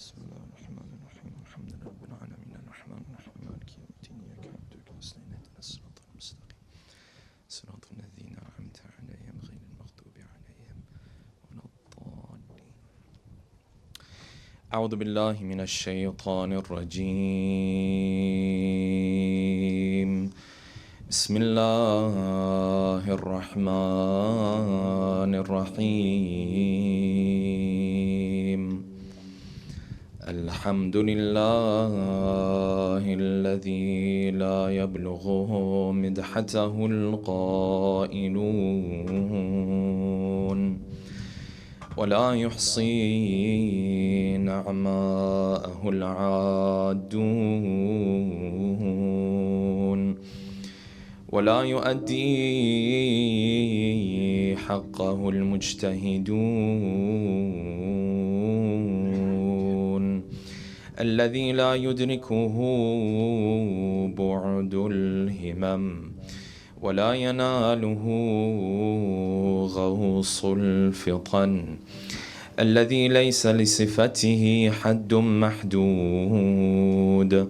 بسم الله الرحمن الرحيم الحمد لله رب العالمين الرحمن الرحيم مالك يوم الدين إياك نعبد وإياك نستعين اهدنا الصراط المستقيم صراط الذين أنعمت عليهم غير المغضوب عليهم ولا الضالين. أعوذ بالله من الشيطان الرجيم. بسم الله الرحمن الرحيم. الحمد لله الذي لا يبلغه مدحته القائلون ولا يحصي نعماءه العادون ولا يؤدي حقه المجتهدون الذي لا يدركه بعد الهمم ولا يناله غوص الفطن الذي ليس لصفته حد محدود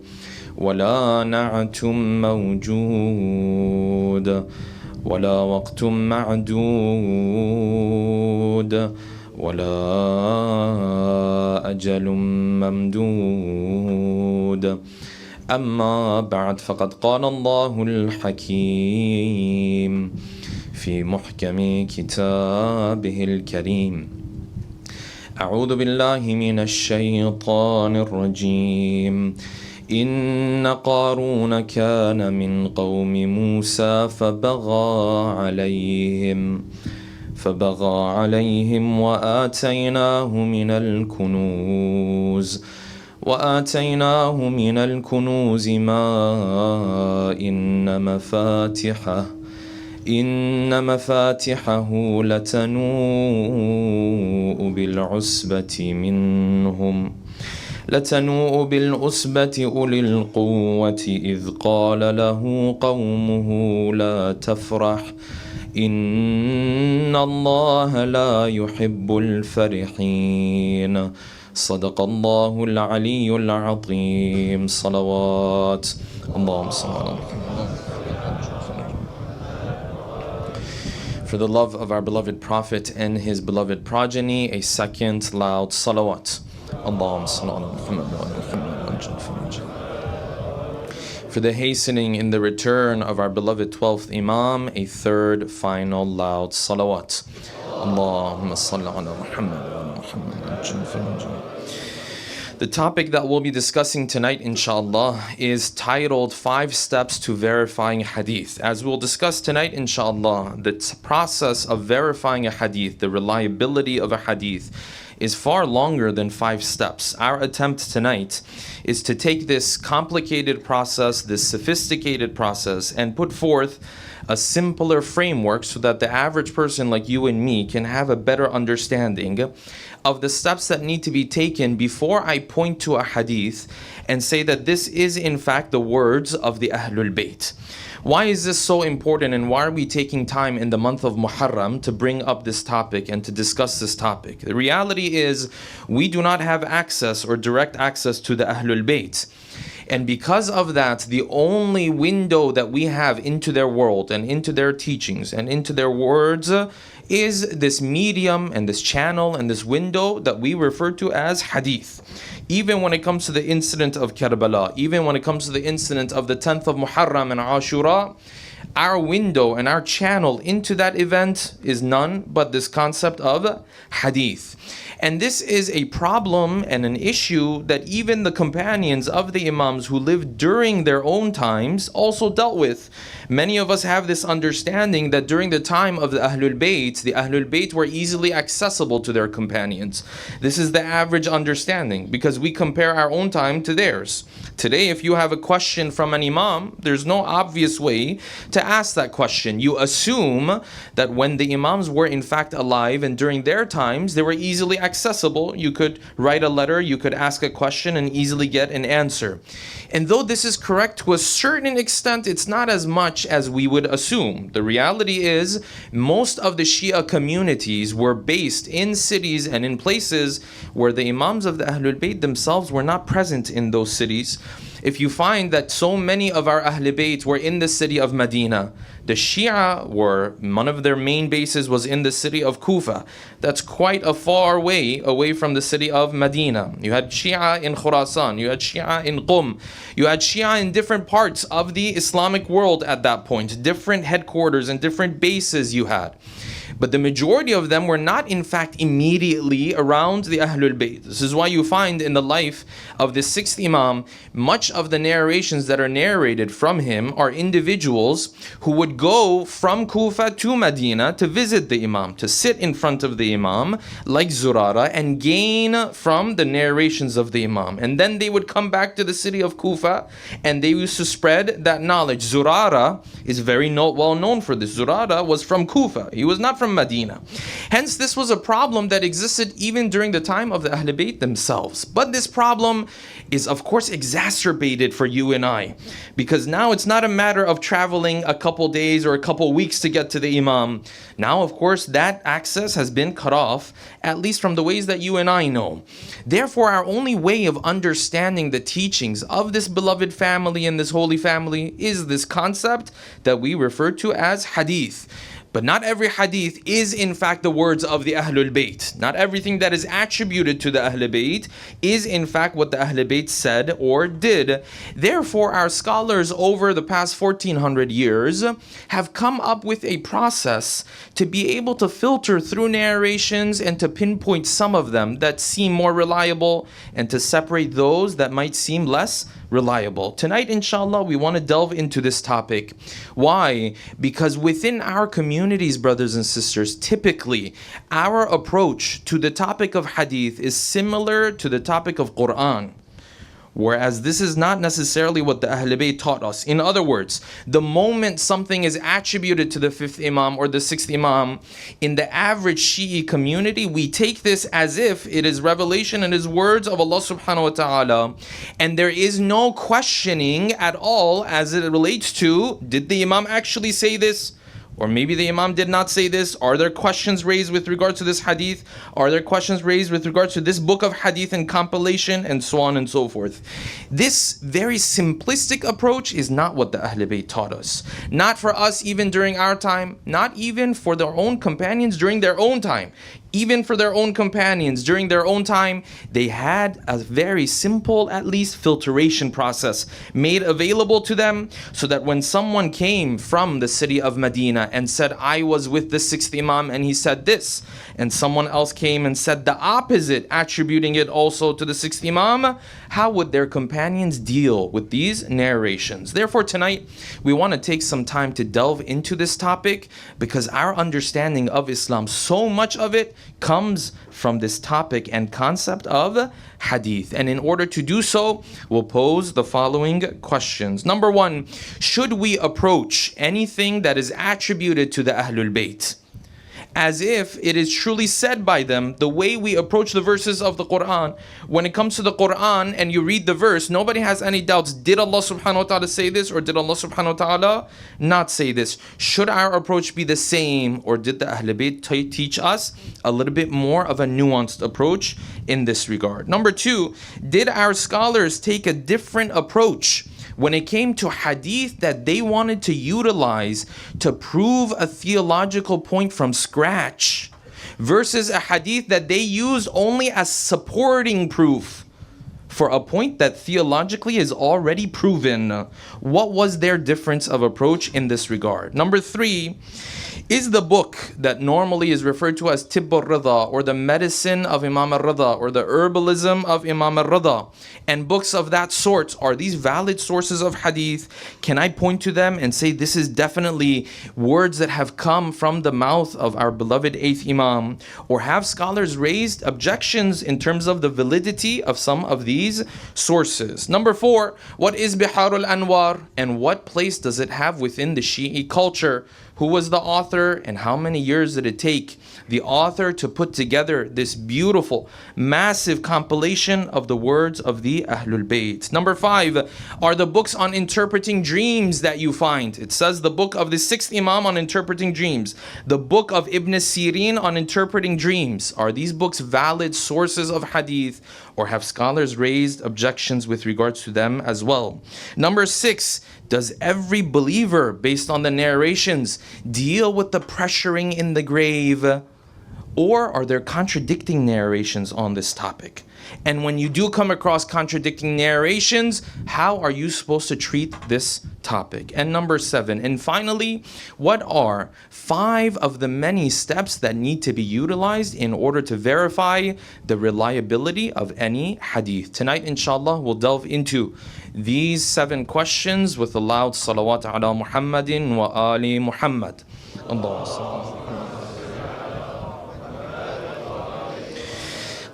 ولا نعت موجود ولا وقت معدود ولا أجل ممدود. أما بعد، فقد قال الله الحكيم في محكم كتابه الكريم: أعوذ بالله من الشيطان الرجيم. إن قارون كان من قوم موسى فبغى عليهم وآتيناه من الكنوز ما إن مفاتحه لتنوء بالعصبة أولي القوة إذ قال له قومه لا تفرح إن الله لا يحب الفرحين. صدق الله العلي العظيم. صلوات اللهم صل على محمد. For the love of our beloved Prophet and his beloved progeny, a second loud salawat. Allahumma salli ala Muhammad wa ala Muhammad. For the hastening in the return of our beloved 12th Imam, a third final loud salawat. Allahumma salli ala Muhammad wa ala Muhammad. The topic that we'll be discussing tonight, inshallah, is titled 5 Steps to Verifying Hadith. As we'll discuss tonight, inshallah, the process of verifying a hadith, the reliability of a hadith, is far longer than 5 steps. Our attempt tonight is to take this complicated process, this sophisticated process, and put forth a simpler framework so that the average person like you and me can have a better understanding of the steps that need to be taken before I point to a hadith and say that this is in fact the words of the Ahlul Bayt. Why is this so important, and why are we taking time in the month of Muharram to bring up this topic and to discuss this topic? The reality is we do not have access or direct access to the Ahlul Bayt. And because of that, the only window that we have into their world and into their teachings and into their words is this medium and this channel and this window that we refer to as hadith. Even when it comes to the incident of Karbala, even when it comes to the incident of the 10th of Muharram and Ashura, our window and our channel into that event is none but this concept of hadith. And this is a problem and an issue that even the companions of the Imams who lived during their own times also dealt with. Many of us have this understanding that during the time of the Ahlul Bayt were easily accessible to their companions. This is the average understanding because we compare our own time to theirs. Today, if you have a question from an Imam, there's no obvious way to ask that question. You assume that when the Imams were in fact alive and during their times, they were easily accessible accessible. You could write a letter, you could ask a question and easily get an answer. And though this is correct to a certain extent, it's not as much as we would assume. The reality is, most of the Shia communities were based in cities and in places where the Imams of the Ahlul Bayt themselves were not present in those cities. If you find that so many of our Ahlul Bayt were in the city of Medina, the Shia were, one of their main bases was in the city of Kufa. That's quite a far way away from the city of Medina. You had Shia in Khurasan, you had Shia in Qum, you had Shia in different parts of the Islamic world at that point, different headquarters and different bases you had. But the majority of them were not in fact immediately around the Ahlul Bayt. This is why you find in the life of the sixth Imam, much of the narrations that are narrated from him are individuals who would go from Kufa to Medina to visit the Imam, to sit in front of the Imam, like Zurara, and gain from the narrations of the Imam. And then they would come back to the city of Kufa and they used to spread that knowledge. Zurara is very well known for this. Zurara was from Kufa. He was not from Medina. Hence, this was a problem that existed even during the time of the Ahlul Bayt themselves. But this problem is, of course, exacerbated for you and I, because now it's not a matter of traveling a couple days or a couple weeks to get to the Imam. Now, of course, that access has been cut off, at least from the ways that you and I know. Therefore, our only way of understanding the teachings of this beloved family and this holy family is this concept that we refer to as Hadith. But not every hadith is in fact the words of the Ahlul Bayt. Not everything that is attributed to the Ahlul Bayt is in fact what the Ahlul Bayt said or did. Therefore, our scholars over the past 1400 years have come up with a process to be able to filter through narrations and to pinpoint some of them that seem more reliable and to separate those that might seem less reliable. Tonight, inshallah, we want to delve into this topic. Why? Because within our communities, brothers and sisters, typically our approach to the topic of hadith is similar to the topic of Quran. Whereas this is not necessarily what the Ahlul Bayt taught us. In other words, the moment something is attributed to the fifth Imam or the sixth Imam, in the average Shi'i community, we take this as if it is revelation and is words of Allah subhanahu wa ta'ala. And there is no questioning at all as it relates to, did the Imam actually say this? Or maybe the Imam did not say this. Are there questions raised with regard to this hadith? Are there questions raised with regard to this book of hadith and compilation, and so on and so forth? This very simplistic approach is not what the Ahlul Bayt taught us. Not for us even during our time, not even for their own companions during their own time. Even for their own companions during their own time, they had a very simple, at least, filtration process made available to them, so that when someone came from the city of Medina and said, I was with the sixth Imam and he said this, and someone else came and said the opposite, attributing it also to the sixth Imam, how would their companions deal with these narrations? Therefore, tonight, we want to take some time to delve into this topic, because our understanding of Islam, so much of it comes from this topic and concept of hadith. And in order to do so, we'll pose the following questions. Number one, should we approach anything that is attributed to the Ahlul Bayt as if it is truly said by them, the way we approach the verses of the Quran? When it comes to the Quran and you read the verse, nobody has any doubts. Did Allah subhanahu wa ta'ala say this, or did Allah subhanahu wa ta'ala not say this? Should our approach be the same, or did the Ahlul Bayt teach us a little bit more of a nuanced approach in this regard? Number two, did our scholars take a different approach when it came to hadith that they wanted to utilize to prove a theological point from scratch, versus a hadith that they used only as supporting proof for a point that theologically is already proven? What was their difference of approach in this regard? Number three, is the book that normally is referred to as Tibb al-Rida, or the medicine of Imam al-Rida, or the herbalism of Imam al-Rida, and books of that sort, are these valid sources of hadith? Can I point to them and say this is definitely words that have come from the mouth of our beloved 8th Imam? Or have scholars raised objections in terms of the validity of some of these sources? Number four, what is Bihar al-Anwar, and what place does it have within the Shi'i culture? Who was the author, and how many years did it take the author to put together this beautiful, massive compilation of the words of the Ahlul Bayt? Number 5 are the books on interpreting dreams that you find. It says the book of the 6th Imam on interpreting dreams, the book of Ibn Sirin on interpreting dreams. Are these books valid sources of hadith, or have scholars raised objections with regards to them as well? Number 6, does every believer, based on the narrations, deal with the pressuring in the grave? Or are there contradicting narrations on this topic? And when you do come across contradicting narrations, how are you supposed to treat this topic? And number 7, and finally, what are 5 of the many steps that need to be utilized in order to verify the reliability of any hadith? Tonight, inshallah, we'll delve into these 7 questions with a loud salawat ala Muhammadin wa ali Muhammad. Allahumma.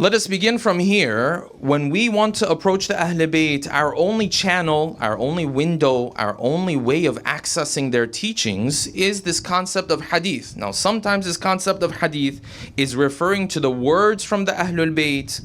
Let us begin from here. When we want to approach the Ahl Bayt, our only channel, our only window, our only way of accessing their teachings is this concept of hadith. Now, sometimes this concept of hadith is referring to the words from the Ahlul Bayt.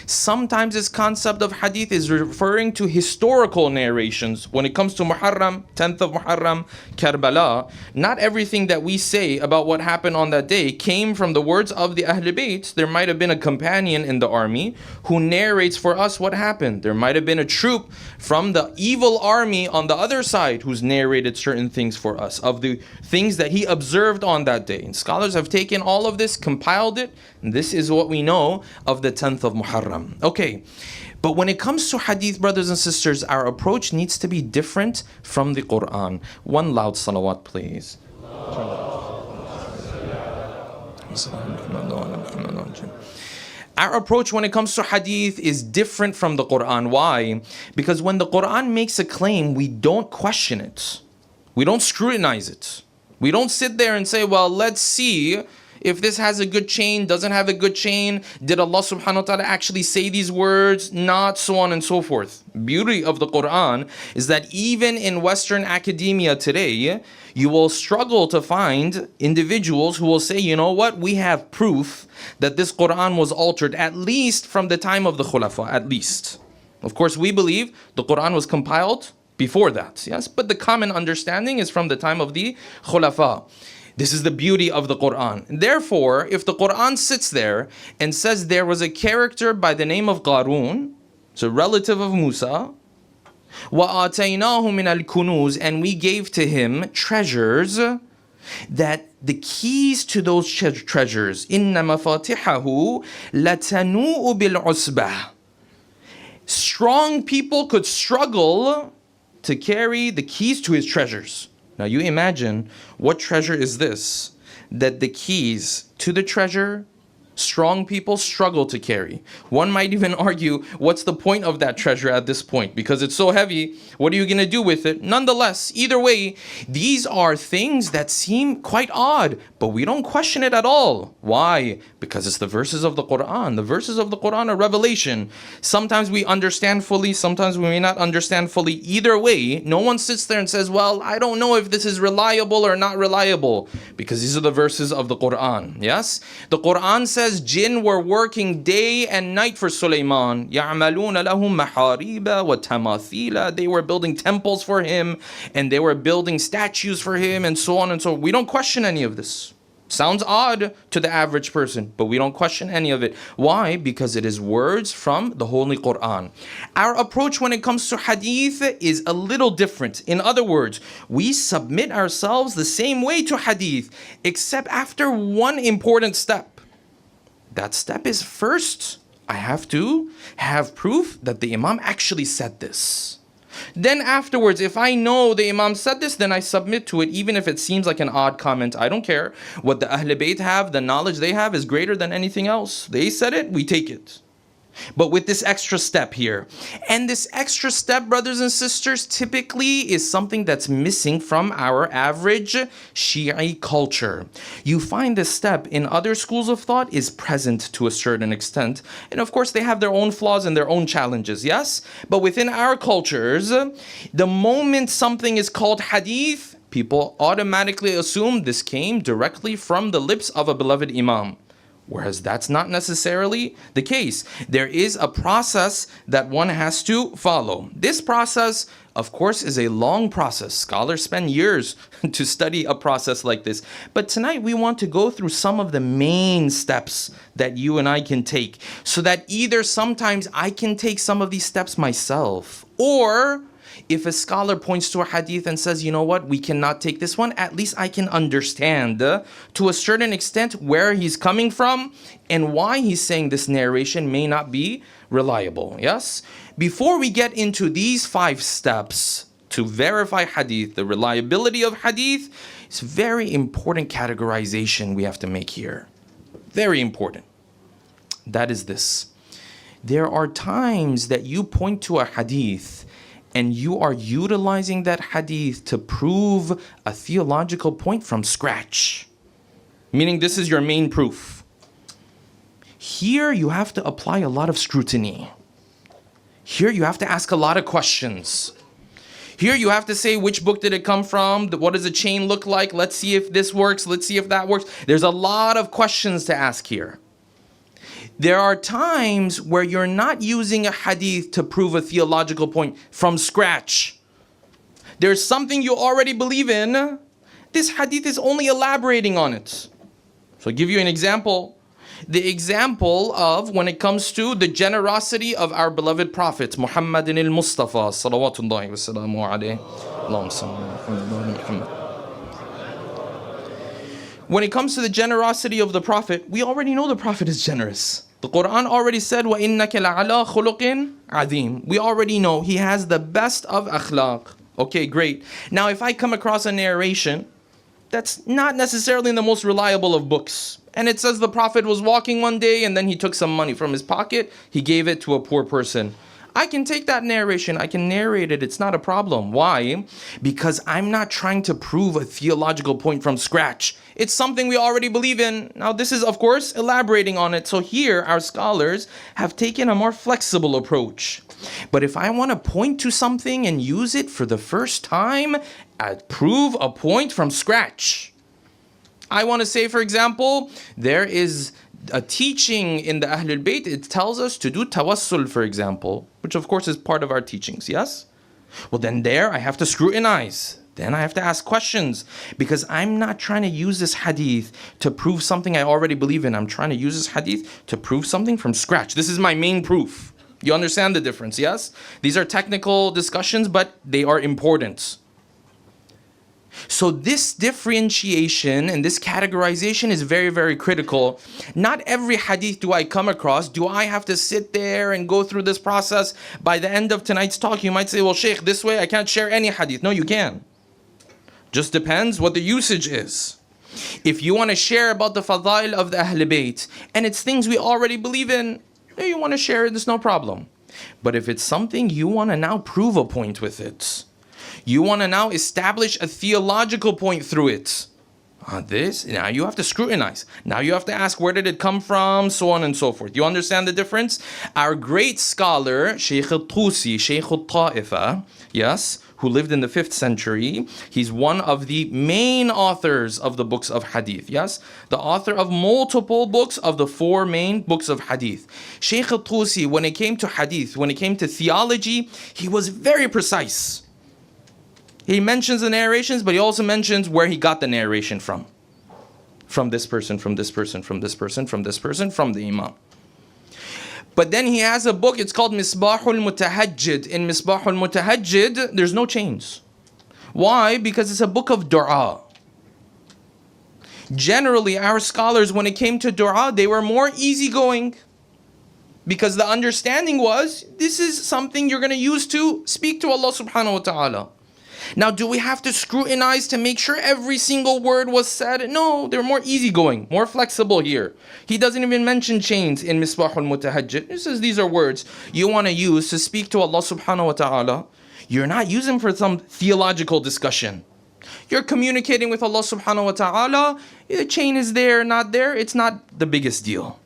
Sometimes this concept of hadith is referring to historical narrations. When it comes to Muharram, 10th of Muharram, Karbala, not everything that we say about what happened on that day came from the words of the Ahlul Bayt. There might have been a companion in the army who narrates for us what happened. There might have been a troop from the evil army on the other side who's narrated certain things for us, of the things that he observed on that day. And scholars have taken all of this, compiled it, and this is what we know of the 10th of Muharram. Okay, but when it comes to hadith, brothers and sisters, our approach needs to be different from the Quran. One loud salawat, please. Our approach when it comes to hadith is different from the Quran. Why? Because when the Quran makes a claim, we don't question it. We don't scrutinize it. We don't sit there and say, well, let's see if this has a good chain, doesn't have a good chain. Did Allah subhanahu wa ta'ala actually say these words? Not, so on and so forth. Beauty of the Quran is that even in Western academia today, you will struggle to find individuals who will say, you know what, we have proof that this Quran was altered, at least from the time of the Khulafa, at least. Of course, we believe the Quran was compiled before that, yes, but the common understanding is from the time of the Khulafa. This is the beauty of the Quran. Therefore, if the Quran sits there and says there was a character by the name of Qarun, it's a relative of Musa, وَآتَيْنَاهُ مِنَ الْكُنُوزِ, and we gave to him treasures, that the keys to those treasures, إِنَّ مَفَاتِحَهُ لَتَنُوءُ بِالْعُصْبَةِ, strong people could struggle to carry the keys to his treasures. Now you imagine, what treasure is this that the keys to the treasure strong people struggle to carry? One might even argue, what's the point of that treasure at this point? Because it's so heavy, what are you going to do with it? Nonetheless, either way, these are things that seem quite odd, but we don't question it at all. Why? Because it's the verses of the Quran. The verses of the Quran are revelation. Sometimes we understand fully, sometimes we may not understand fully. Either way, no one sits there and says, well, I don't know if this is reliable or not reliable, because these are the verses of the Quran. Yes? The Quran says jinn were working day and night for Sulaiman. يَعْمَلُونَ لَهُمْ مَحَارِيبَ وَتَمَاثِيلَ. They were building temples for him, and they were building statues for him, and so on and so on. We don't question any of this. Sounds odd to the average person, but we don't question any of it. Why? Because it is words from the Holy Quran. Our approach when it comes to hadith is a little different. In other words, we submit ourselves the same way to hadith, except after one important step. That step is, first, I have to have proof that the Imam actually said this. Then afterwards, if I know the Imam said this, then I submit to it, even if it seems like an odd comment. I don't care. What the Ahl Bayt have, the knowledge they have is greater than anything else. They said it, we take it. But with this extra step here. And this extra step, brothers and sisters, typically is something that's missing from our average Shi'i culture. You find this step in other schools of thought is present to a certain extent. And of course, they have their own flaws and their own challenges, yes? But within our cultures, the moment something is called hadith, people automatically assume this came directly from the lips of a beloved Imam. Whereas that's not necessarily the case. There is a process that one has to follow. This process, of course, is a long process. Scholars spend years to study a process like this. But tonight we want to go through some of the main steps that you and I can take, so that either sometimes I can take some of these steps myself, or if a scholar points to a hadith and says, you know what, we cannot take this one, at least I can understand to a certain extent where he's coming from and why he's saying this narration may not be reliable. Yes? Before we get into these 5 steps to verify hadith, the reliability of hadith, it's very important categorization we have to make here. Very important. That is this. There are times that you point to a hadith and you are utilizing that hadith to prove a theological point from scratch. Meaning this is your main proof. Here you have to apply a lot of scrutiny. Here you have to ask a lot of questions. Here you have to say, which book did it come from? What does the chain look like? Let's see if this works. Let's see if that works. There's a lot of questions to ask here. There are times where you're not using a hadith to prove a theological point from scratch. There's something you already believe in. This hadith is only elaborating on it. So I'll give you an example. The example of when it comes to the generosity of our beloved Prophet, Muhammadin al-Mustafa, salawatullahi wa salamu alayhi. Allahumma salli ala Muhammad. When it comes to the generosity of the Prophet, we already know the Prophet is generous. The Quran already said, وَإِنَّكَ لَعَلَىٰ خُلُقٍ عَظِيمٍ. We already know he has the best of akhlaq. Okay, great. Now, if I come across a narration that's not necessarily in the most reliable of books, and it says the Prophet was walking one day and then he took some money from his pocket, he gave it to a poor person. I can take that narration, I can narrate it, it's not a problem. Why? Because I'm not trying to prove a theological point from scratch. It's something we already believe in. Now this is, of course, elaborating on it. So here, our scholars have taken a more flexible approach. But if I want to point to something and use it for the first time, I'd prove a point from scratch. I want to say, for example, there is a teaching in the Ahlul Bayt, it tells us to do tawassul, for example, which of course is part of our teachings, yes? Well, then there I have to scrutinize. Then I have to ask questions, because I'm not trying to use this hadith to prove something I already believe in. I'm trying to use this hadith to prove something from scratch. This is my main proof. You understand the difference, yes? These are technical discussions, but they are important. So this differentiation and this categorization is very, very critical. Not every hadith do I come across. Do I have to sit there and go through this process? By the end of tonight's talk, you might say, well, Shaykh, this way I can't share any hadith. No, you can. Just depends what the usage is. If you want to share about the fadail of the Ahl Bayt, and it's things we already believe in, you want to share it, there's no problem. But if it's something you want to now prove a point with it, you want to now establish a theological point through it. Now you have to scrutinize. Now you have to ask, where did it come from? So on and so forth. You understand the difference? Our great scholar, Shaykh al-Tusi, Shaykh al-Ta'ifa, yes, who lived in the 5th century, he's one of the main authors of the books of hadith, yes? The author of multiple books of the 4 main books of hadith. Shaykh al-Tusi, when it came to hadith, when it came to theology, he was very precise. He mentions the narrations, but he also mentions where he got the narration from. From this person, from this person, from this person, from this person, from the Imam. But then he has a book, it's called Misbahul Mutahajjid. In Misbahul Mutahajjid, there's no chains. Why? Because it's a book of dua. Generally, our scholars, when it came to dua, they were more easygoing. Because the understanding was, this is something you're going to use to speak to Allah subhanahu wa ta'ala. Now, do we have to scrutinize to make sure every single word was said? No, they're more easygoing, more flexible here. He doesn't even mention chains in Misbahul Mutahajjid. He says these are words you want to use to speak to Allah subhanahu wa ta'ala. You're not using for some theological discussion. You're communicating with Allah subhanahu wa ta'ala. The chain is there, not there. It's not the biggest deal.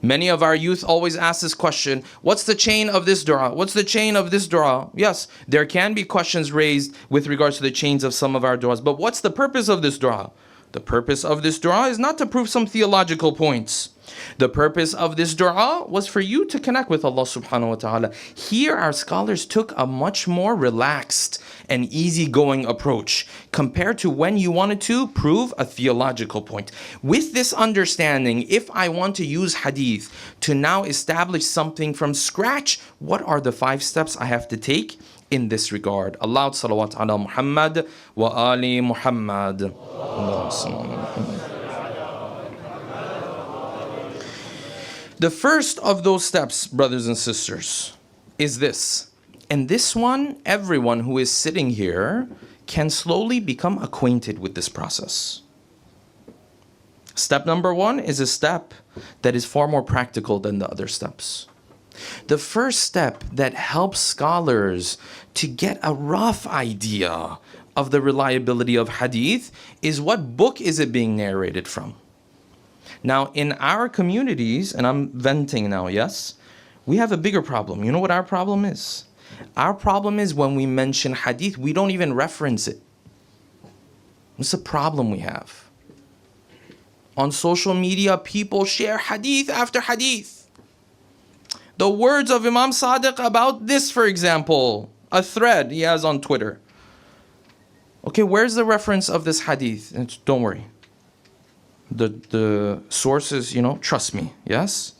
Many of our youth always ask this question, what's the chain of this dua? What's the chain of this dua? Yes, there can be questions raised with regards to the chains of some of our duas, but what's the purpose of this dua? The purpose of this dua is not to prove some theological points. The purpose of this dua was for you to connect with Allah subhanahu wa ta'ala. Here our scholars took a much more relaxed and easygoing approach compared to when you wanted to prove a theological point. With this understanding, if I want to use hadith to now establish something from scratch, what are the 5 steps I have to take in this regard? Aloud salawat ala Muhammad wa ali Muhammad. The first of those steps, brothers and sisters, is this. And this one, everyone who is sitting here can slowly become acquainted with this process. Step number 1 is a step that is far more practical than the other steps. The first step that helps scholars to get a rough idea of the reliability of hadith is what book is it being narrated from. Now, in our communities, and I'm venting now, yes, we have a bigger problem. You know what our problem is? Our problem is when we mention hadith, we don't even reference it. It's a problem we have. On social media, people share hadith after hadith. The words of Imam Sadiq about this, for example, a thread he has on Twitter. Okay, where's the reference of this hadith? Don't worry. The sources, trust me, yes?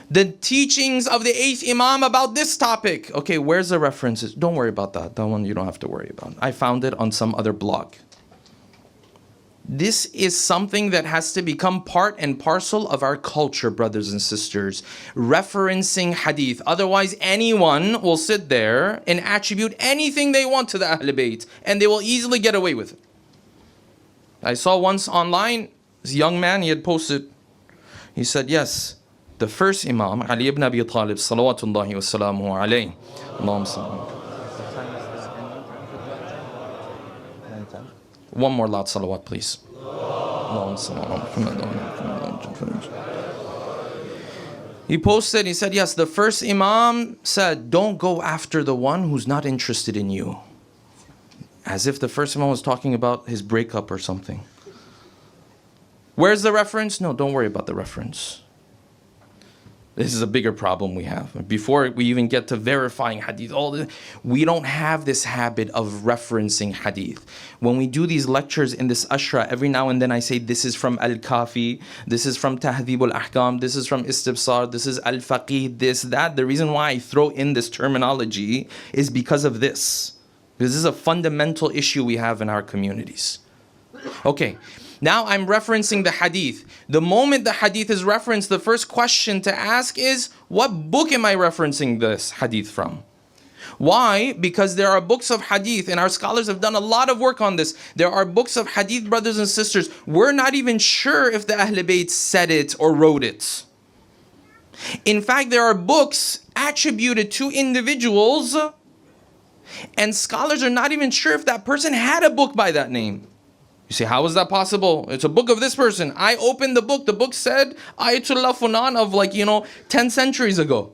The teachings of the 8th Imam about this topic. Okay, where's the references? Don't worry about that. That one you don't have to worry about. I found it on some other blog. This is something that has to become part and parcel of our culture, brothers and sisters. Referencing hadith. Otherwise, anyone will sit there and attribute anything they want to the Ahl Bayt, and they will easily get away with it. I saw once online, this young man, he had posted, he said, yes, the first Imam, Ali ibn Abi Talib, salawatullahi wa salamuhu alayhi. Allahumma sallam. One more loud salawat, please. He posted, he said, yes, the first Imam said, don't go after the one who's not interested in you. As if the first Imam was talking about his breakup or something. Where's the reference? No, don't worry about the reference. This is a bigger problem we have. Before we even get to verifying hadith, we don't have this habit of referencing hadith. When we do these lectures in this ashra, every now and then I say this is from Al-Kafi, this is from Tahdhib al-Ahkam, this is from Istibsar, this is Al-Faqih, this, that. The reason why I throw in this terminology is because of this. Because this is a fundamental issue we have in our communities. Okay, now I'm referencing the hadith. The moment the hadith is referenced, the first question to ask is, what book am I referencing this hadith from? Why? Because there are books of hadith, and our scholars have done a lot of work on this. There are books of hadith, brothers and sisters. We're not even sure if the Ahl Bayt said it or wrote it. In fact, there are books attributed to individuals, and scholars are not even sure if that person had a book by that name. You say, how is that possible? It's a book of this person. I opened the book said Ayatollah Funan of 10 centuries ago.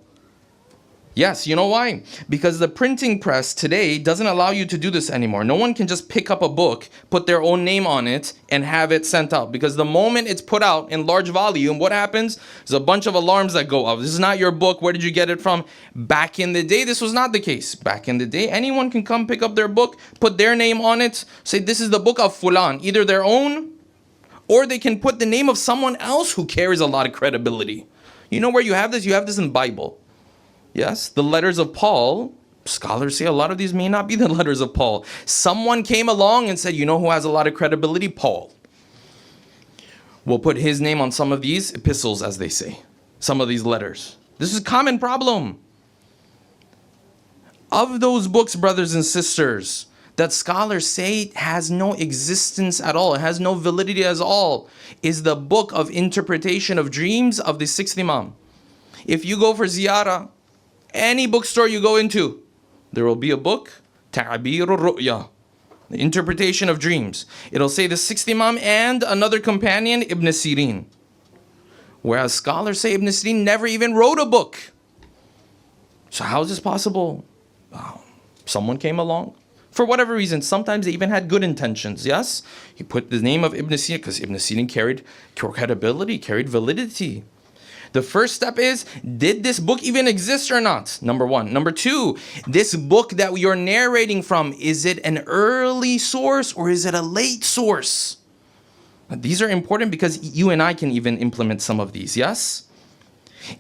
Yes, you know why? Because the printing press today doesn't allow you to do this anymore. No one can just pick up a book, put their own name on it, and have it sent out. Because the moment it's put out in large volume, what happens? There's a bunch of alarms that go off. This is not your book. Where did you get it from? Back in the day, this was not the case. Back in the day, anyone can come pick up their book, put their name on it, say this is the book of Fulan, either their own, or they can put the name of someone else who carries a lot of credibility. You know where you have this? You have this in the Bible. Yes, the letters of Paul, scholars say a lot of these may not be the letters of Paul. Someone came along and said, you know who has a lot of credibility? Paul. We'll put his name on some of these epistles, as they say. Some of these letters. This is a common problem. Of those books, brothers and sisters, that scholars say has no existence at all, it has no validity at all, is the book of interpretation of dreams of the 6th Imam. If you go for ziyarah, any bookstore you go into, there will be a book, Ta'bir al-Ru'ya, the interpretation of dreams. It'll say the 6th Imam and another companion, Ibn Sirin. Whereas scholars say Ibn Sirin never even wrote a book. So how is this possible? Wow. Someone came along. For whatever reason, sometimes they even had good intentions, yes? He put the name of Ibn Sirin because Ibn Sirin carried credibility, carried validity. The first step is, did this book even exist or not? Number one. Number two, this book that you're narrating from, is it an early source or is it a late source? These are important because you and I can even implement some of these, yes?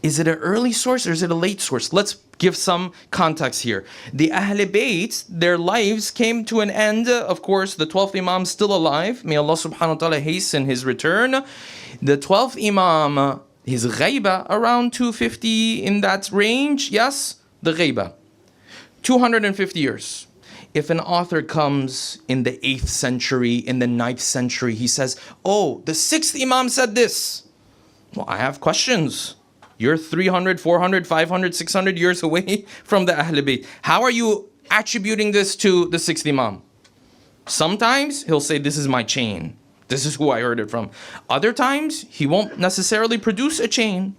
Is it an early source or is it a late source? Let's give some context here. The Ahl Bayt, their lives came to an end. Of course, the 12th Imam still alive. May Allah subhanahu wa ta'ala hasten his return. The 12th Imam, his ghaiba, around 250 in that range. Yes, the ghaiba. 250 years. If an author comes in the 8th century, in the 9th century, he says, oh, the 6th Imam said this. Well, I have questions. You're 300, 400, 500, 600 years away from the Ahl Bayt. How are you attributing this to the 6th Imam? Sometimes he'll say, this is my chain. This is who I heard it from. Other times, he won't necessarily produce a chain.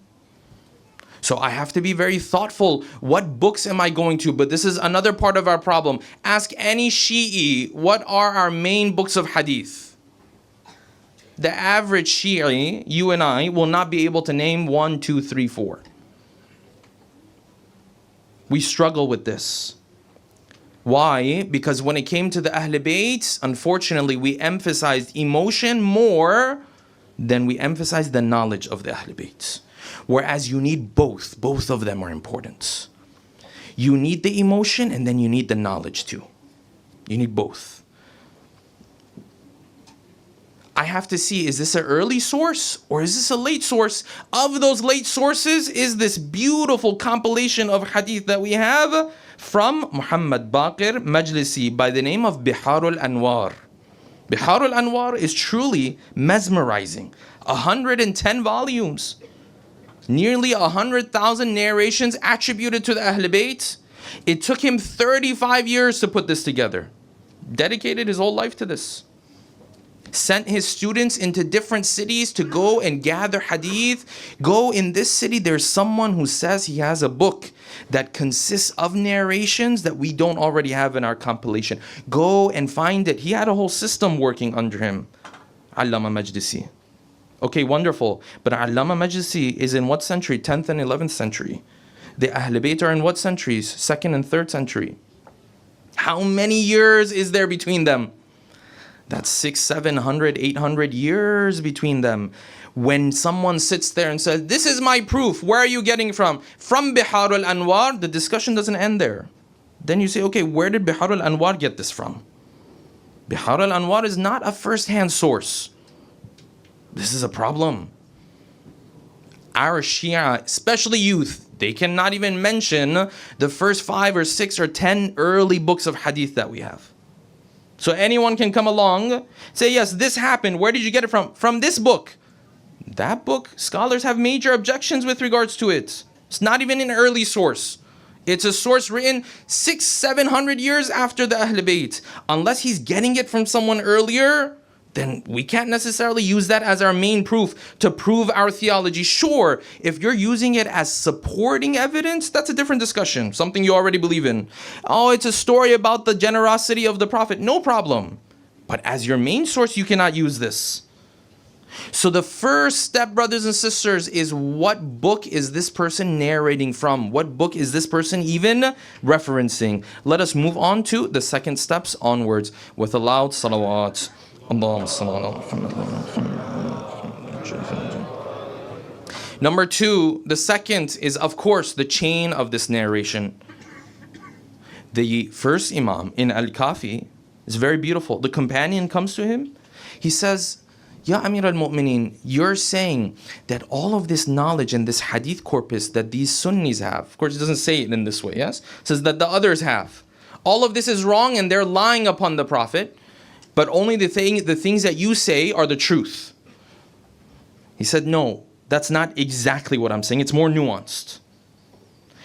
So I have to be very thoughtful. What books am I going to? But this is another part of our problem. Ask any Shi'i, what are our main books of hadith? The average Shi'i, you and I, will not be able to name 1, 2, 3, 4. We struggle with this. Why? Because when it came to the Ahl Bayt, unfortunately, we emphasized emotion more than we emphasized the knowledge of the Ahl Bayt. Whereas you need both. Both of them are important. You need the emotion and then you need the knowledge too. You need both. I have to see, is this an early source or is this a late source? Of those late sources is this beautiful compilation of hadith that we have from Muhammad Baqir Majlisi by the name of Bihar al-Anwar. Bihar al-Anwar is truly mesmerizing. 110 volumes. Nearly 100,000 narrations attributed to the Ahl Bayt. It took him 35 years to put this together. Dedicated his whole life to this. Sent his students into different cities to go and gather hadith. Go in this city, there's someone who says he has a book that consists of narrations that we don't already have in our compilation. Go and find it. He had a whole system working under him. Allama Majlisi. Okay, wonderful. But Allama Majlisi is in what century? 10th and 11th century. The Ahl Bayt are in what centuries? 2nd and 3rd century. How many years is there between them? That's 600, 700, 800 years between them. When someone sits there and says, this is my proof, where are you getting from? From Bihar al-Anwar, the discussion doesn't end there. Then you say, okay, where did Bihar al-Anwar get this from? Bihar al-Anwar is not a first-hand source. This is a problem. Our Shia, especially youth, they cannot even mention the first 5 or 6 or 10 early books of hadith that we have. So anyone can come along, say, yes, this happened. Where did you get it from? From this book. That book, scholars have major objections with regards to it. It's not even an early source. It's a source written 600, 700 years after the Ahl Bayt. Unless he's getting it from someone earlier, then we can't necessarily use that as our main proof to prove our theology. Sure, if you're using it as supporting evidence, that's a different discussion, something you already believe in. Oh, it's a story about the generosity of the Prophet. No problem. But as your main source, you cannot use this. So the first step, brothers and sisters, is what book is this person narrating from? What book is this person even referencing? Let us move on to the second steps onwards with a loud salawat. Number 2, the second is, of course, the chain of this narration. The first Imam in Al-Kafi is very beautiful. The companion comes to him. He says, Ya Amir al-Mu'mineen, you're saying that all of this knowledge and this hadith corpus that these Sunnis have, of course it doesn't say it in this way, yes? It says that the others have. All of this is wrong and they're lying upon the Prophet. But only the things that you say are the truth. He said, no, that's not exactly what I'm saying. It's more nuanced.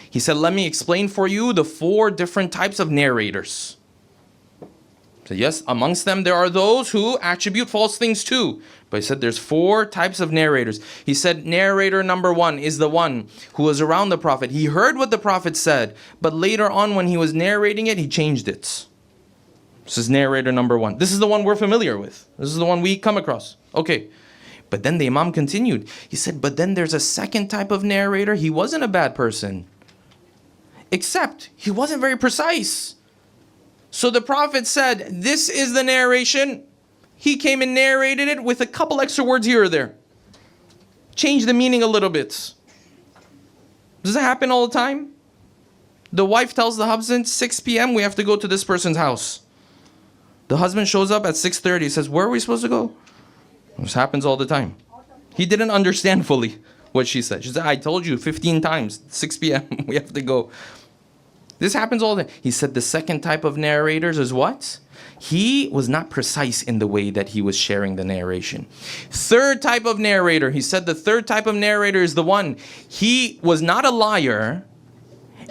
He said, let me explain for you the 4 different types of narrators. So yes, amongst them there are those who attribute false things too. But he said there's 4 types of narrators. He said narrator number 1 is the one who was around the Prophet. He heard what the Prophet said, but later on when he was narrating it, he changed it. This is narrator number 1. This is the one we're familiar with. This is the one we come across. Okay. But then the Imam continued. He said, but then there's a second type of narrator. He wasn't a bad person, except he wasn't very precise. So the Prophet said, this is the narration. He came and narrated it with a couple extra words here or there. Change the meaning a little bit. Does it happen all the time? The wife tells the husband, 6 p.m. we have to go to this person's house. The husband shows up at 6:30. He says, where are we supposed to go? This happens all the time. He didn't understand fully what she said. She said, I told you 15 times, 6 p.m. we have to go. This happens all the time. He said the second type of narrators is what? He was not precise in the way that he was sharing the narration. Third type of narrator. He said the third type of narrator is the one. He was not a liar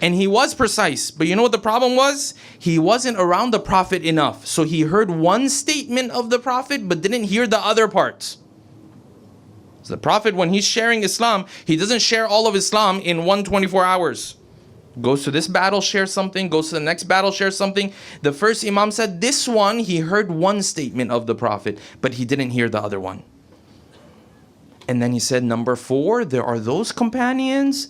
and he was precise. But you know what the problem was? He wasn't around the Prophet enough. So he heard one statement of the Prophet but didn't hear the other parts. So the Prophet, when he's sharing Islam, he doesn't share all of Islam in 24 hours. Goes to this battle, shares something. Goes to the next battle, shares something. The first Imam said this one, he heard one statement of the Prophet, but he didn't hear the other one. And then he said, number 4, there are those companions.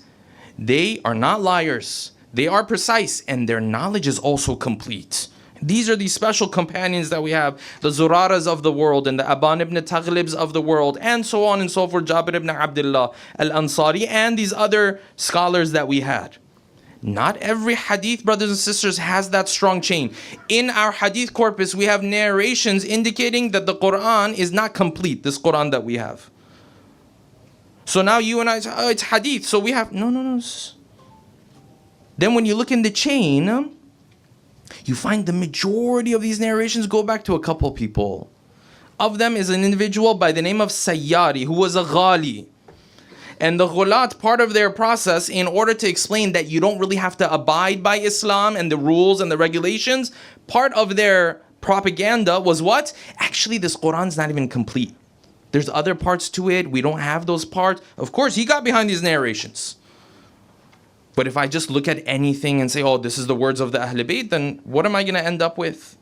They are not liars. They are precise, and their knowledge is also complete. These are these special companions that we have, the Zuraras of the world and the Aban ibn Taghlibs of the world, and so on and so forth, Jabir ibn Abdullah al-Ansari, and these other scholars that we had. Not every hadith, brothers and sisters, has that strong chain. In our hadith corpus, we have narrations indicating that the Quran is not complete, this Quran that we have. So now you and I say, oh, it's hadith, so we have... No. Then when you look in the chain, you find the majority of these narrations go back to a couple people. Of them is an individual by the name of Sayyari, who was a ghali. And the ghulat, part of their process, in order to explain that you don't really have to abide by Islam and the rules and the regulations, part of their propaganda was what? Actually, this Quran's not even complete. There's other parts to it. We don't have those parts. Of course, he got behind these narrations. But if I just look at anything and say, oh, this is the words of the Ahl Bayt, then what am I going to end up with?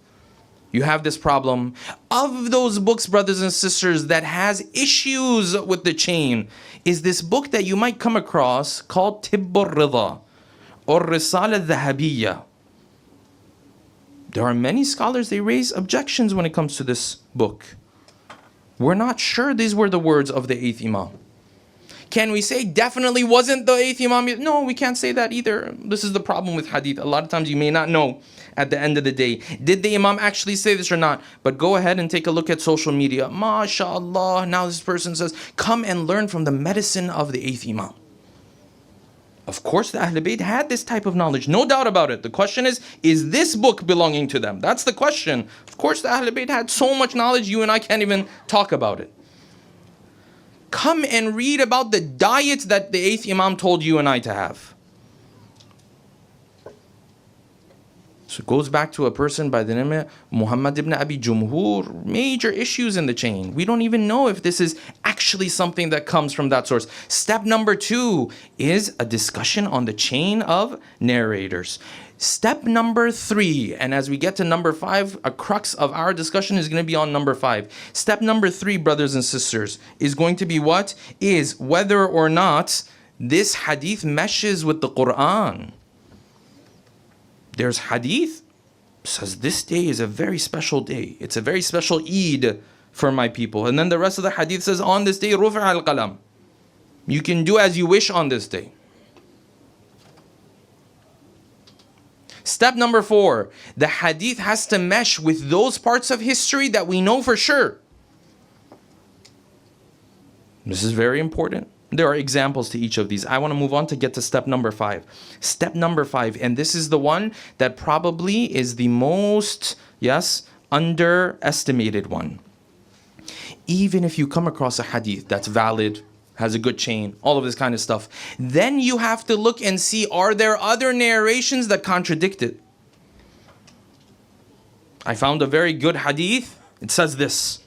You have this problem. Of those books, brothers and sisters, that has issues with the chain, is this book that you might come across called Tibbur Rida or Risala Dhahabiyya. There are many scholars, they raise objections when it comes to this book. We're not sure these were the words of the 8th Imam. Can we say definitely wasn't the 8th Imam? No, we can't say that either. This is the problem with hadith. A lot of times you may not know at the end of the day, did the Imam actually say this or not? But go ahead and take a look at social media. MashaAllah, now this person says, come and learn from the medicine of the 8th Imam. Of course, the Ahl Bayt had this type of knowledge, no doubt about it. The question is this book belonging to them? That's the question. Of course, the Ahl Bayt had so much knowledge, you and I can't even talk about it. Come and read about the diet that the 8th Imam told you and I to have. So it goes back to a person by the name of Muhammad ibn Abi Jumhur. Major issues in the chain. We don't even know if this is actually something that comes from that source. Step number 2 is a discussion on the chain of narrators. Step number 3, and as we get to number 5, a crux of our discussion is going to be on number 5. Step number 3, brothers and sisters, is going to be what? Is whether or not this hadith meshes with the Quran. There's hadith says this day is a very special day. It's a very special Eid for my people. And then the rest of the hadith says on this day, rufi' al-qalam. You can do as you wish on this day. Step number 4, the hadith has to mesh with those parts of history that we know for sure. This is very important. There are examples to each of these. I want to move on to get to step number 5. Step number 5, and this is the one that probably is the most, underestimated one. Even if you come across a hadith that's valid, has a good chain, all of this kind of stuff, then you have to look and see, are there other narrations that contradict it? I found a very good hadith. It says this.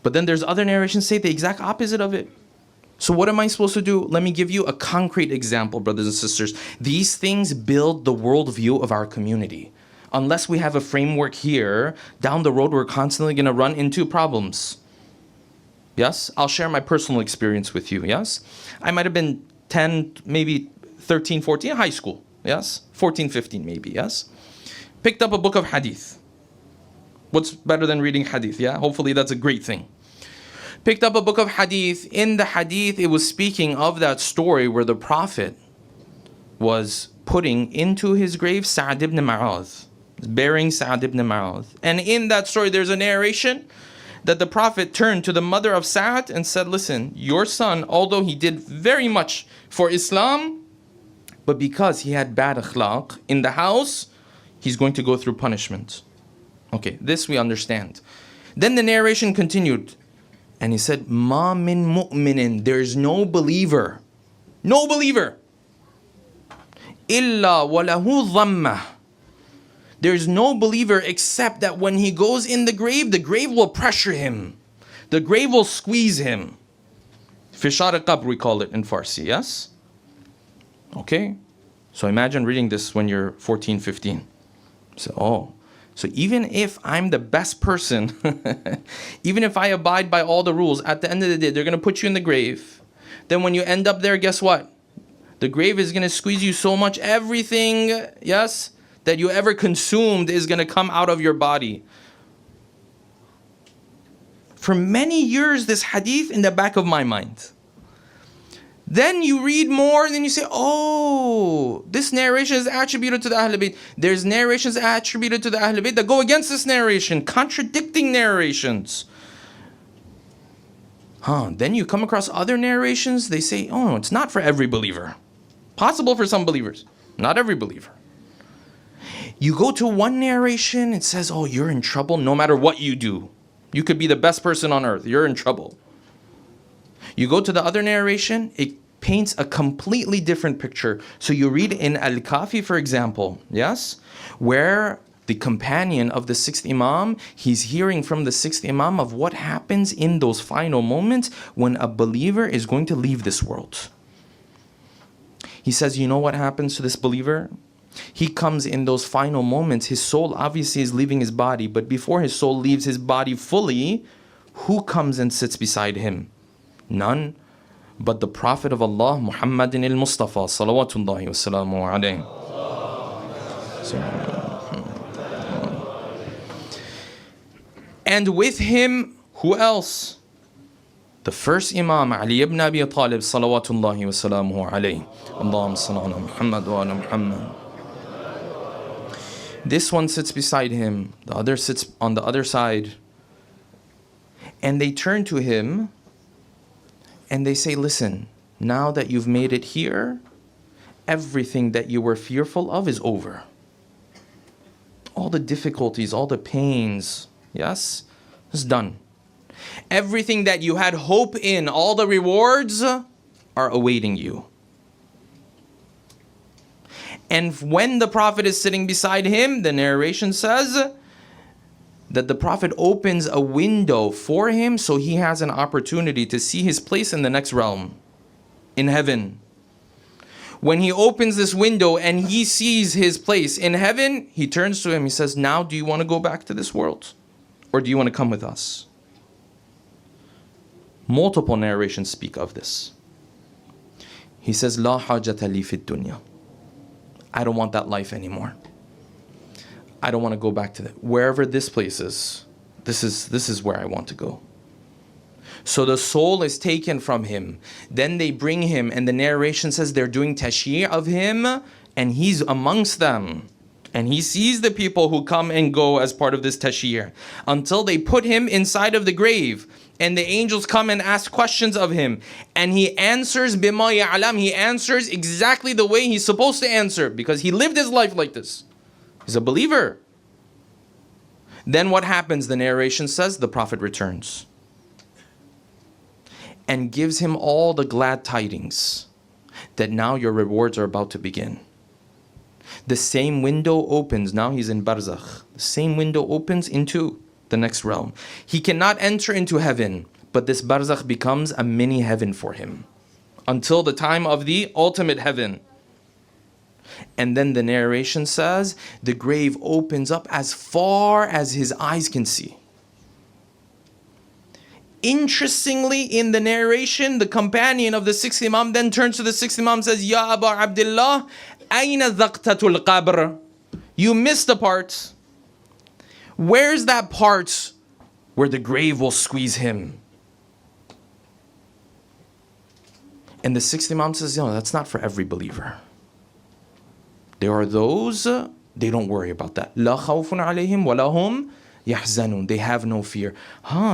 But then there's other narrations say the exact opposite of it. So what am I supposed to do? Let me give you a concrete example, brothers and sisters. These things build the worldview of our community. Unless we have a framework here, down the road we're constantly going to run into problems. Yes? I'll share my personal experience with you, yes? I might have been 10, maybe 13, 14, high school, yes? 14, 15 maybe, yes? Picked up a book of hadith. What's better than reading hadith, yeah? Hopefully that's a great thing. Picked up a book of hadith. In the hadith, it was speaking of that story where the Prophet was putting into his grave Sa'd ibn Mu'adh, burying Sa'd ibn Mu'adh. And in that story, there's a narration that the Prophet turned to the mother of Sa'd and said, listen, your son, although he did very much for Islam, but because he had bad akhlaq in the house, he's going to go through punishment. Okay, this we understand. Then the narration continued. And he said, Ma min mu'minin, there's no believer, illa walahu dhammah. There's no believer except that when he goes in the grave will pressure him. The grave will squeeze him. Fishar qabr we call it in Farsi, yes? Okay, so imagine reading this when you're 14, 15. So even if I'm the best person, even if I abide by all the rules, at the end of the day, they're going to put you in the grave. Then when you end up there, guess what? The grave is going to squeeze you so much, everything, yes, that you ever consumed is going to come out of your body. For many years, this hadith in the back of my mind. Then you read more and then you say, oh, this narration is attributed to the Ahlul Bayt. There's narrations attributed to the Ahlul Bayt that go against this narration, contradicting narrations. Then you come across other narrations, they say, oh no, it's not for every believer. Possible for some believers, not every believer. You go to one narration, it says, oh, you're in trouble no matter what you do. You could be the best person on earth, you're in trouble. You go to the other narration, it paints a completely different picture. So you read in Al-Kafi, for example, yes, where the companion of the sixth Imam, he's hearing from the sixth Imam of what happens in those final moments when a believer is going to leave this world. He says, you know what happens to this believer? He comes in those final moments, his soul obviously is leaving his body, but before his soul leaves his body fully, who comes and sits beside him? None but the Prophet of Allah, Muhammadin al-Mustafa, salawatullahi wa salamu alayhi. And with him, who else? The first Imam, Ali ibn Abi Talib, salawatullahi wa salamu alayhi. Allahumma salli ala Muhammad wa ala Muhammad. This one sits beside him, the other sits on the other side. And they turn to him and they say, listen, now that you've made it here, everything that you were fearful of is over. All the difficulties, all the pains, yes, is done. Everything that you had hope in, all the rewards are awaiting you. And when the Prophet is sitting beside him, the narration says that the Prophet opens a window for him so he has an opportunity to see his place in the next realm, in heaven. When he opens this window and he sees his place in heaven, he turns to him, he says, now do you want to go back to this world? Or do you want to come with us? Multiple narrations speak of this. He says, La hajata li fid dunya. I don't want that life anymore. I don't want to go back to that. Wherever this place is, this is where I want to go. So the soul is taken from him. Then they bring him, and the narration says they're doing tashyi' of him, and he's amongst them. And he sees the people who come and go as part of this tashyi' until they put him inside of the grave. And the angels come and ask questions of him. And he answers bima ya'lam. He answers exactly the way he's supposed to answer, because he lived his life like this. He's a believer. Then what happens? The narration says the Prophet returns and gives him all the glad tidings that now your rewards are about to begin. The same window opens. Now he's in barzakh. The same window opens into the next realm. He cannot enter into heaven, but this barzakh becomes a mini heaven for him until the time of the ultimate heaven. And then the narration says the grave opens up as far as his eyes can see. Interestingly, in the narration, the companion of the sixth Imam then turns to the sixth Imam and says, Ya Aba Abdullah, ayna dhaqtatul qabr? You missed the part. Where's that part where the grave will squeeze him? And the sixth Imam says, no, that's not for every believer. There are those, they don't worry about that. La khawfun alayhim wa lahum yahzanun. They have no fear.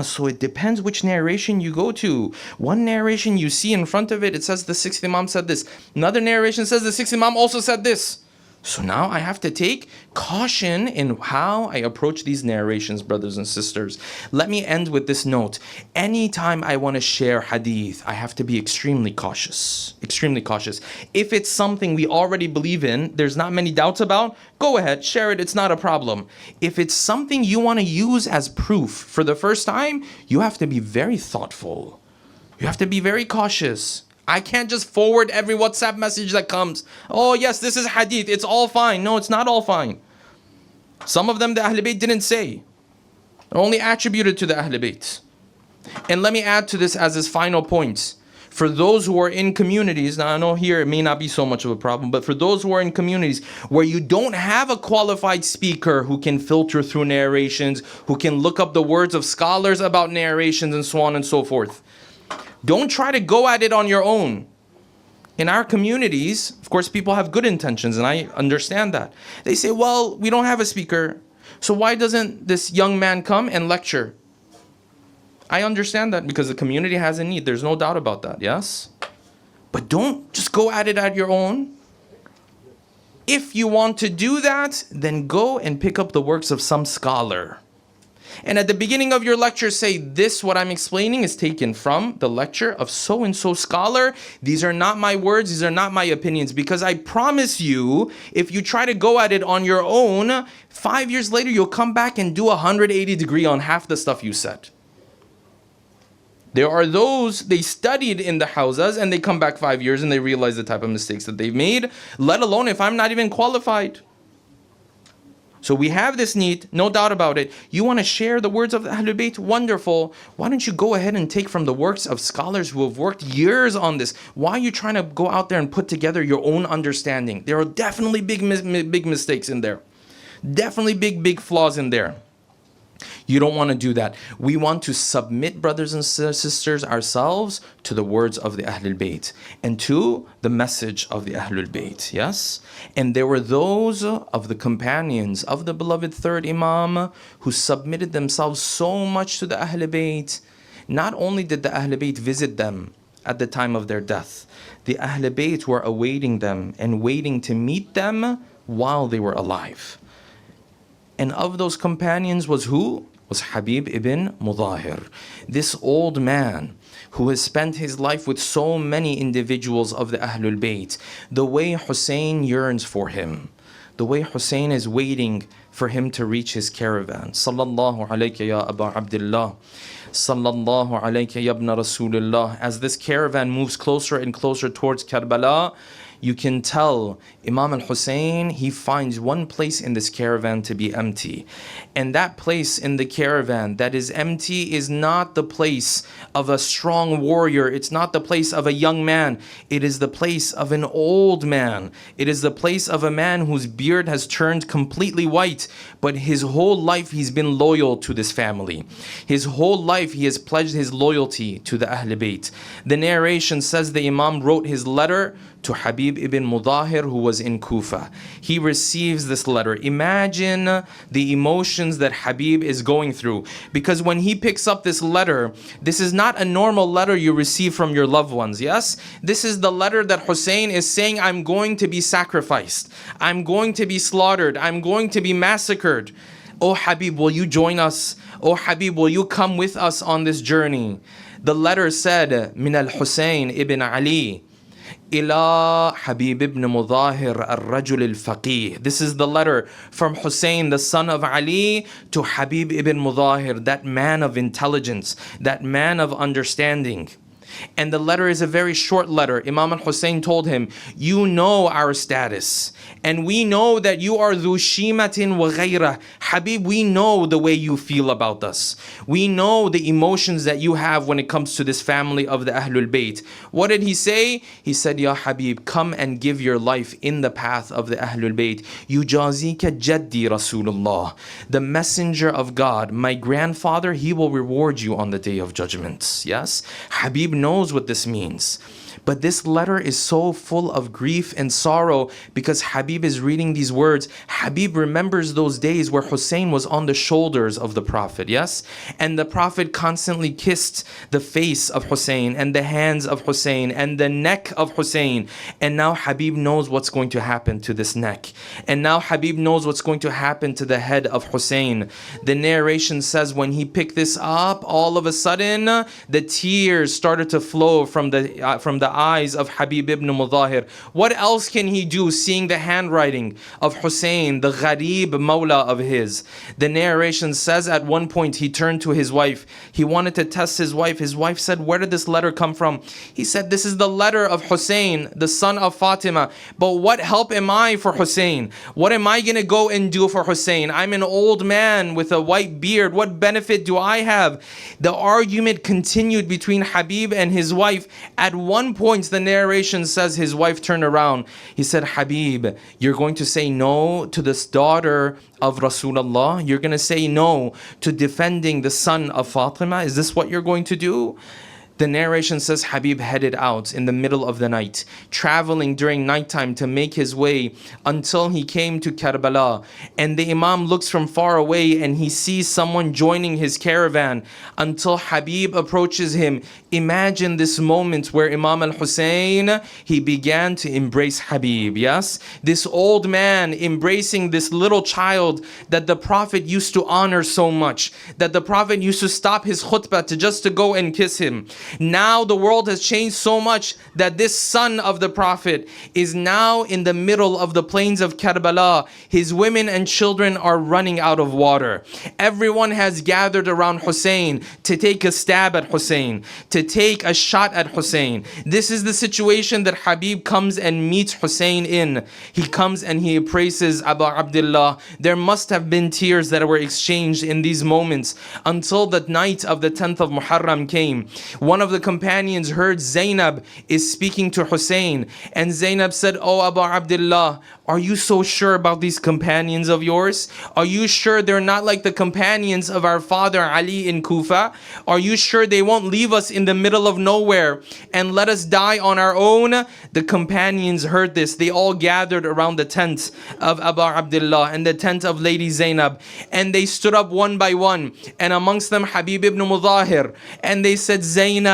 So it depends which narration you go to. One narration you see in front of it, it says the sixth Imam said this. Another narration says the sixth Imam also said this. So now I have to take caution in how I approach these narrations, brothers and sisters. Let me end with this note. Anytime I want to share hadith, I have to be extremely cautious. Extremely cautious. If it's something we already believe in, there's not many doubts about, go ahead, share it, it's not a problem. If it's something you want to use as proof for the first time, you have to be very thoughtful. You have to be very cautious. I can't just forward every WhatsApp message that comes. Oh yes, this is hadith, it's all fine. No, it's not all fine. Some of them the Ahl Bayt didn't say. They're only attributed to the Ahl Bayt. And let me add to this as his final point. For those who are in communities, now I know here it may not be so much of a problem, but for those who are in communities where you don't have a qualified speaker who can filter through narrations, who can look up the words of scholars about narrations and so on and so forth, don't try to go at it on your own. In our communities, of course, people have good intentions, and I understand that. They say, well, we don't have a speaker, so why doesn't this young man come and lecture? I understand that because the community has a need. There's no doubt about that, yes? But don't just go at it at your own. If you want to do that, then go and pick up the works of some scholar. And at the beginning of your lecture, say, this, what I'm explaining, is taken from the lecture of so-and-so scholar. These are not my words, these are not my opinions. Because I promise you, if you try to go at it on your own, 5 years later, you'll come back and do 180 degree on half the stuff you said. There are those, they studied in the houses and they come back 5 years and they realize the type of mistakes that they've made, let alone if I'm not even qualified. So we have this need, no doubt about it. You want to share the words of the Ahlul Bayt? Wonderful. Why don't you go ahead and take from the works of scholars who have worked years on this? Why are you trying to go out there and put together your own understanding? There are definitely big mistakes in there. Definitely big flaws in there. You don't want to do that. We want to submit, brothers and sisters, ourselves to the words of the Ahlul Bayt and to the message of the Ahlul Bayt. Yes? And there were those of the companions of the beloved third Imam who submitted themselves so much to the Ahlul Bayt. Not only did the Ahlul Bayt visit them at the time of their death, the Ahlul Bayt were awaiting them and waiting to meet them while they were alive. And of those companions was who? Was Habib ibn Mudahir. This old man who has spent his life with so many individuals of the Ahlul Bayt. The way Hussein yearns for him. The way Hussein is waiting for him to reach his caravan. Sallallahu alayka ya Aba Abdullah. Sallallahu alayka ya ibn Rasulullah. As this caravan moves closer and closer towards Karbala, you can tell Imam al-Hussein, he finds one place in this caravan to be empty. And that place in the caravan that is empty is not the place of a strong warrior. It's not the place of a young man. It is the place of an old man. It is the place of a man whose beard has turned completely white, but his whole life he's been loyal to this family. His whole life he has pledged his loyalty to the Ahl Bayt. The narration says the Imam wrote his letter to Habib ibn Mudahir, who was in Kufa. He receives this letter. Imagine the emotions that Habib is going through. Because when he picks up this letter, this is not a normal letter you receive from your loved ones, yes? This is the letter that Hussein is saying, I'm going to be sacrificed. I'm going to be slaughtered. I'm going to be massacred. Oh Habib, will you join us? Oh Habib, will you come with us on this journey? The letter said, Min al-Hussein ibn Ali. إلى حبيب ibn مظاهر الرجل الفقيه. This is the letter from Hussein, the son of Ali, to Habib ibn Mudahir, that man of intelligence, that man of understanding. And the letter is a very short letter. Imam al-Hussein told him, you know our status, and we know that you are dhu shimatin wa ghayrah. Habib, we know the way you feel about us. We know the emotions that you have when it comes to this family of the Ahlul Bayt. What did he say? He said, Ya Habib, come and give your life in the path of the Ahlul Bayt. Yujazika jaddi Rasulullah. The messenger of God, my grandfather, he will reward you on the day of judgment. Yes? Habib knows what this means. But this letter is so full of grief and sorrow because Habib is reading these words. Habib remembers those days where Hussein was on the shoulders of the Prophet, yes? And the Prophet constantly kissed the face of Hussein and the hands of Hussein and the neck of Hussein. And now Habib knows what's going to happen to this neck. And now Habib knows what's going to happen to the head of Hussein. The narration says when he picked this up, all of a sudden, the tears started to flow from the eyes of Habib ibn Mudahir. What else can he do seeing the handwriting of Hussein, the gharib mawla of his? The narration says at one point he turned to his wife. He wanted to test his wife. His wife said, where did this letter come from? He said, this is the letter of Hussein, the son of Fatima. But what help am I for Hussein? What am I going to go and do for Hussein? I'm an old man with a white beard. What benefit do I have? The argument continued between Habib and his wife. At one point, the narration says his wife turned around. He said, Habib, you're going to say no to this daughter of Rasulullah? You're going to say no to defending the son of Fatima? Is this what you're going to do? The narration says Habib headed out in the middle of the night, traveling during nighttime to make his way until he came to Karbala. And the Imam looks from far away and he sees someone joining his caravan until Habib approaches him. Imagine this moment where Imam al-Hussein, he began to embrace Habib, yes? This old man embracing this little child that the Prophet used to honor so much, that the Prophet used to stop his khutbah just to go and kiss him. Now the world has changed so much that this son of the Prophet is now in the middle of the plains of Karbala. His women and children are running out of water. Everyone has gathered around Hussein to take a stab at Hussein, to take a shot at Hussein. This is the situation that Habib comes and meets Hussein in. He comes and he praises Abu Abdullah. There must have been tears that were exchanged in these moments until the night of the 10th of Muharram came. One of the companions heard Zainab is speaking to Hussein, and Zainab said, Oh Abu Abdullah, are you so sure about these companions of yours? Are you sure they're not like the companions of our father Ali in Kufa? Are you sure they won't leave us in the middle of nowhere and let us die on our own? The companions heard this. They all gathered around the tent of Abu Abdullah and the tent of Lady Zainab, and they stood up one by one, and amongst them Habib ibn Mudahir, and they said, Zainab,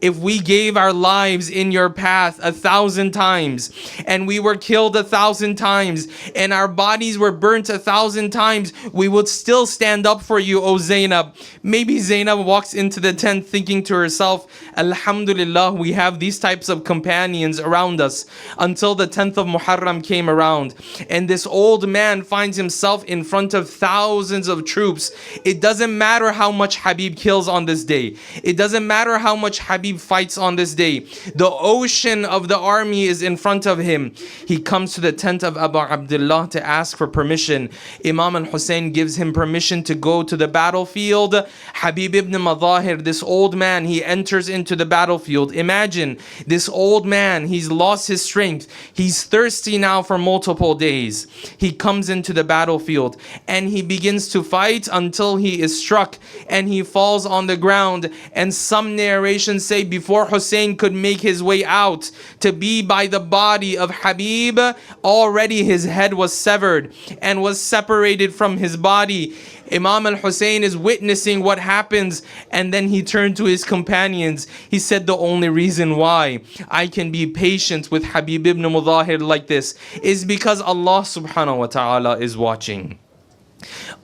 if we gave our lives in your path 1,000 times, and we were killed 1,000 times, and our bodies were burnt 1,000 times, we would still stand up for you, O Zainab. Maybe Zainab walks into the tent thinking to herself, Alhamdulillah, we have these types of companions around us, until the 10th of Muharram came around, and this old man finds himself in front of thousands of troops. It doesn't matter how much Habib kills on this day. It doesn't matter how much Habib fights on this day. The ocean of the army is in front of him. He comes to the tent of Abu Abdullah to ask for permission. Imam al-Hussein gives him permission to go to the battlefield. Habib ibn Mudahir, this old man, he enters into the battlefield. Imagine this old man, he's lost his strength. He's thirsty now for multiple days. He comes into the battlefield and he begins to fight until he is struck and he falls on the ground. And some narrations say before Hussein could make his way out to be by the body of Habib, already his head was severed and was separated from his body. Imam al-Hussein is witnessing what happens, and then he turned to his companions. He said, the only reason why I can be patient with Habib ibn Mudahir like this is because Allah subhanahu wa ta'ala is watching.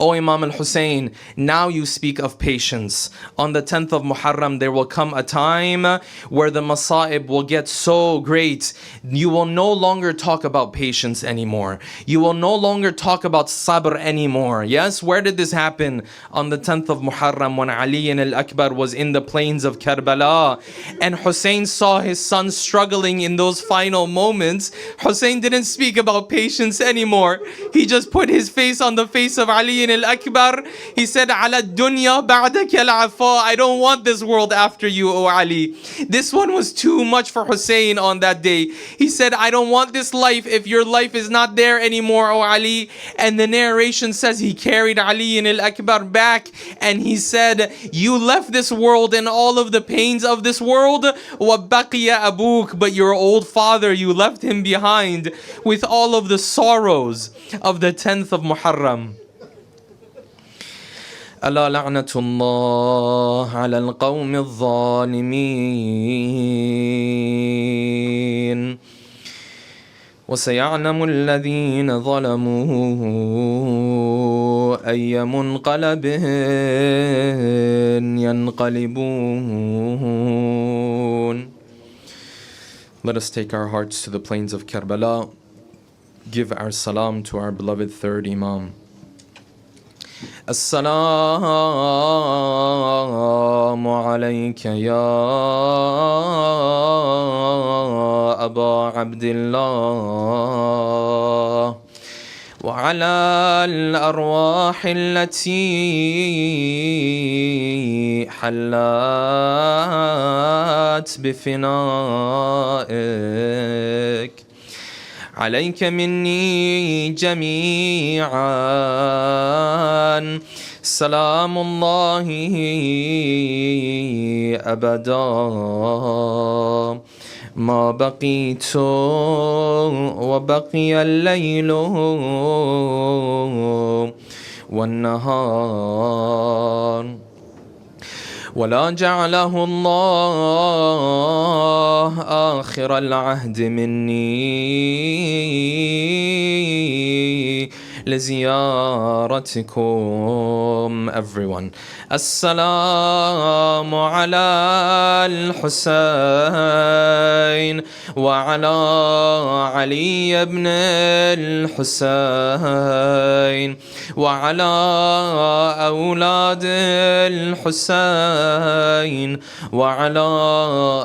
O Imam al-Hussein, now you speak of patience. On the 10th of Muharram, there will come a time where the masa'ib will get so great. You will no longer talk about patience anymore. You will no longer talk about sabr anymore. Yes, where did this happen? On the 10th of Muharram, when Ali al-Akbar was in the plains of Karbala, and Hussein saw his son struggling in those final moments. Hussein didn't speak about patience anymore. He just put his face on the face of Ali al-Akbar. He said, "Ala dunya ba'dak al-afa." I don't want this world after you, O Ali. This one was too much for Hussein on that day. He said, "I don't want this life if your life is not there anymore, O Ali." And the narration says he carried Ali al-Akbar back and he said, "You left this world and all of the pains of this world, وَبَقِيَ أَبُوكَ, but your old father, you left him behind with all of the sorrows of the 10th of Muharram." ألا لعنة الله على القوم الظالمين وسيعلم الذين ظلموا أي منقلب ينقلبون. Let us take our hearts to the plains of Karbala. Give our salam to our beloved third Imam. السلام عليك يا أبا عبد الله وعلى الأرواح التي حلت بفنائك عليك مني جميعا سلام الله أبدا ما بقيت وبقي الليل والنهار ولا جعله الله آخر العهد مني لزيارتكم. Everyone. السلام على الحسين وعلى علي بن الحسين وعلى أولاد الحسين وعلى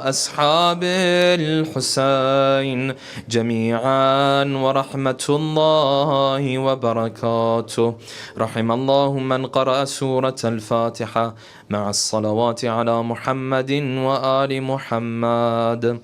أصحاب الحسين جميعا ورحمة الله وبركاته. رحم الله من قرأ سورة الفاتحة مع الصلوات على محمد وآل محمد.